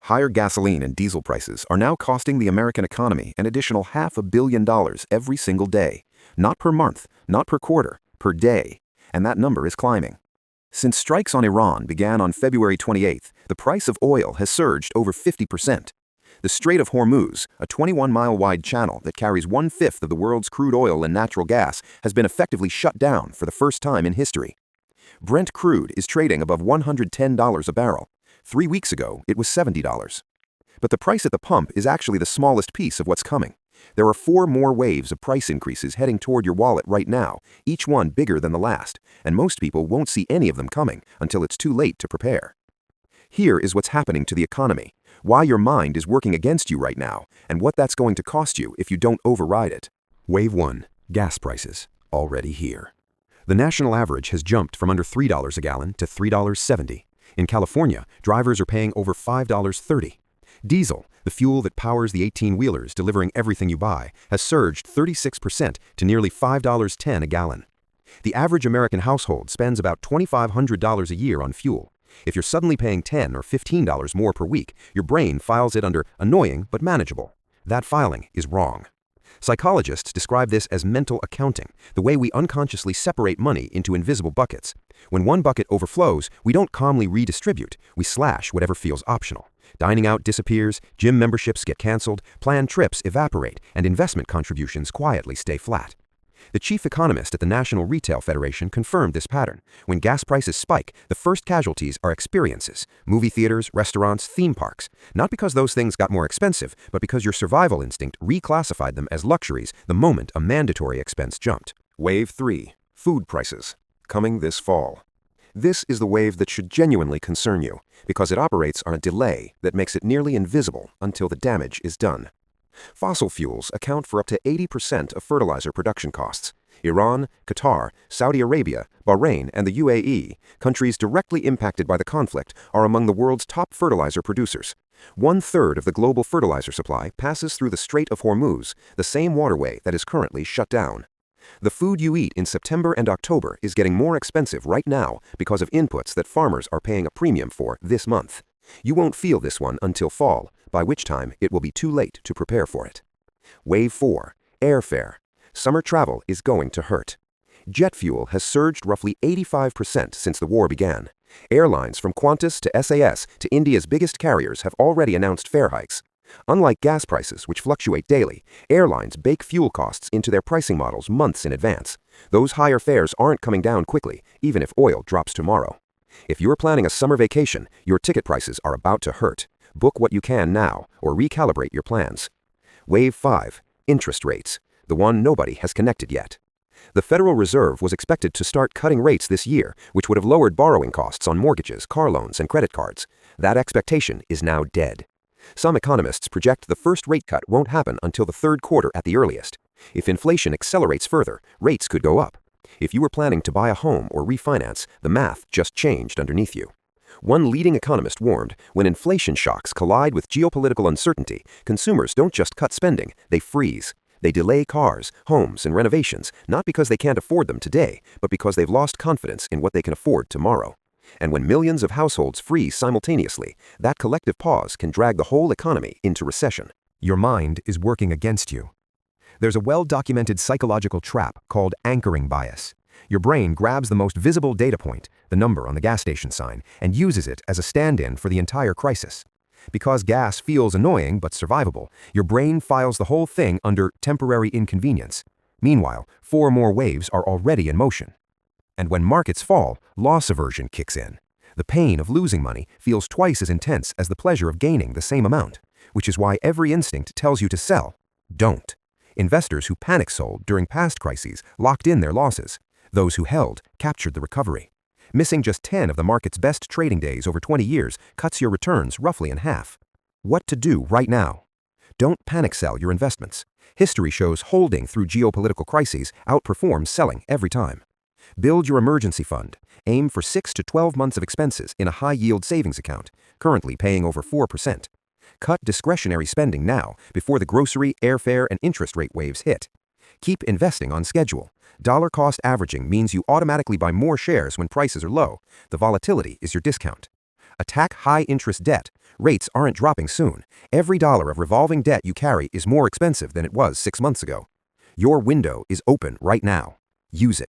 Higher gasoline and diesel prices are now costing the American economy an additional $500 million every single day. Not per month, not per quarter, per day. And that number is climbing. Since strikes on Iran began on February 28th, the price of oil has surged over 50%. The Strait of Hormuz, a 21-mile-wide channel that carries one-fifth of the world's crude oil and natural gas, has been effectively shut down for the first time in history. Brent crude is trading above $110 a barrel. 3 weeks ago, it was $70. But the price at the pump is actually the smallest piece of what's coming. There are 4 more waves of price increases heading toward your wallet right now, each one bigger than the last, and most people won't see any of them coming until it's too late to prepare. Here is what's happening to the economy, why your mind is working against you right now, and what that's going to cost you if you don't override it. Wave 1. Gas prices. Already here. The national average has jumped from under $3 a gallon to $3.70. In California, drivers are paying over $5.30. Diesel, the fuel that powers the 18-wheelers delivering everything you buy, has surged 36% to nearly $5.10 a gallon. The average American household spends about $2,500 a year on fuel. If you're suddenly paying $10 or $15 more per week, your brain files it under annoying but manageable. That filing is wrong. Psychologists describe this as mental accounting, the way we unconsciously separate money into invisible buckets. When one bucket overflows, we don't calmly redistribute, we slash whatever feels optional. Dining out disappears, gym memberships get canceled, planned trips evaporate, and investment contributions quietly stay flat. The chief economist at the National Retail Federation confirmed this pattern. When gas prices spike, the first casualties are experiences, movie theaters, restaurants, theme parks. Not because those things got more expensive, but because your survival instinct reclassified them as luxuries the moment a mandatory expense jumped. Wave 3. Food prices. Coming this fall. This is the wave that should genuinely concern you, because it operates on a delay that makes it nearly invisible until the damage is done. Fossil fuels account for up to 80% of fertilizer production costs. Iran, Qatar, Saudi Arabia, Bahrain, and the UAE, countries directly impacted by the conflict, are among the world's top fertilizer producers. 1/3 of the global fertilizer supply passes through the Strait of Hormuz, the same waterway that is currently shut down. The food you eat in September and October is getting more expensive right now because of inputs that farmers are paying a premium for this month. You won't feel this one until fall, by which time it will be too late to prepare for it. Wave 4. Airfare. Summer travel is going to hurt. Jet fuel has surged roughly 85% since the war began. Airlines from Qantas to SAS to India's biggest carriers have already announced fare hikes. Unlike gas prices, which fluctuate daily, airlines bake fuel costs into their pricing models months in advance. Those higher fares aren't coming down quickly, even if oil drops tomorrow. If you're planning a summer vacation, your ticket prices are about to hurt. Book what you can now, or recalibrate your plans. Wave 5. Interest rates. The one nobody has connected yet. The Federal Reserve was expected to start cutting rates this year, which would have lowered borrowing costs on mortgages, car loans, and credit cards. That expectation is now dead. Some economists project the first rate cut won't happen until the third quarter at the earliest. If inflation accelerates further, rates could go up. If you were planning to buy a home or refinance, the math just changed underneath you. One leading economist warned, when inflation shocks collide with geopolitical uncertainty, consumers don't just cut spending, they freeze. They delay cars, homes, and renovations, not because they can't afford them today, but because they've lost confidence in what they can afford tomorrow. And when millions of households freeze simultaneously, that collective pause can drag the whole economy into recession. Your mind is working against you. There's a well-documented psychological trap called anchoring bias. Your brain grabs the most visible data point, the number on the gas station sign, and uses it as a stand-in for the entire crisis. Because gas feels annoying but survivable, your brain files the whole thing under temporary inconvenience. Meanwhile, 4 more waves are already in motion. And when markets fall, loss aversion kicks in. The pain of losing money feels twice as intense as the pleasure of gaining the same amount, which is why every instinct tells you to sell. Don't. Investors who panic sold during past crises locked in their losses. Those who held captured the recovery. Missing just 10 of the market's best trading days over 20 years cuts your returns roughly in half. What to do right now? Don't panic sell your investments. History shows holding through geopolitical crises outperforms selling every time. Build your emergency fund. Aim for 6 to 12 months of expenses in a high-yield savings account, currently paying over 4%. Cut discretionary spending now before the grocery, airfare, and interest rate waves hit. Keep investing on schedule. Dollar cost averaging means you automatically buy more shares when prices are low. The volatility is your discount. Attack high-interest debt. Rates aren't dropping soon. Every dollar of revolving debt you carry is more expensive than it was 6 months ago. Your window is open right now. Use it.